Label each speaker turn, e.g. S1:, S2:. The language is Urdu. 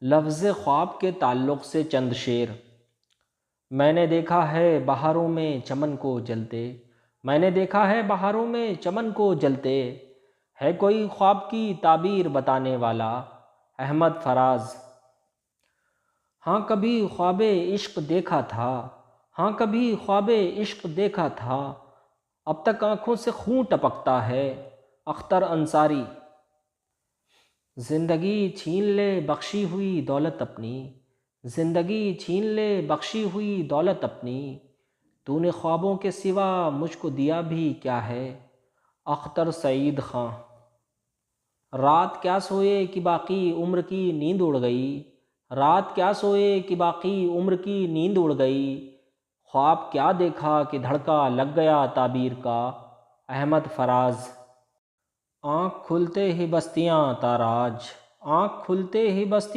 S1: لفظ خواب کے تعلق سے چند شعر۔ میں نے دیکھا ہے بہاروں میں چمن کو جلتے، میں نے دیکھا ہے بہاروں میں چمن کو جلتے، ہے کوئی خواب کی تعبیر بتانے والا؟ احمد فراز۔ ہاں کبھی خواب عشق دیکھا تھا، ہاں کبھی خواب عشق دیکھا تھا، اب تک آنکھوں سے خون ٹپکتا ہے۔ اختر انصاری۔ زندگی چھین لے بخشی ہوئی دولت اپنی، زندگی چھین لے بخشی ہوئی دولت اپنی، تو نے خوابوں کے سوا مجھ کو دیا بھی کیا ہے؟ اختر سعید خاں۔ رات کیا سوئے کہ باقی عمر کی نیند اڑ گئی، رات کیا سوئے کہ باقی عمر کی نیند اڑ گئی، خواب کیا دیکھا کہ دھڑکا لگ گیا تعبیر کا؟ احمد فراز۔ آنکھ کھلتے ہی بستیاں تاراج، آنکھ کھلتے ہی بستیاں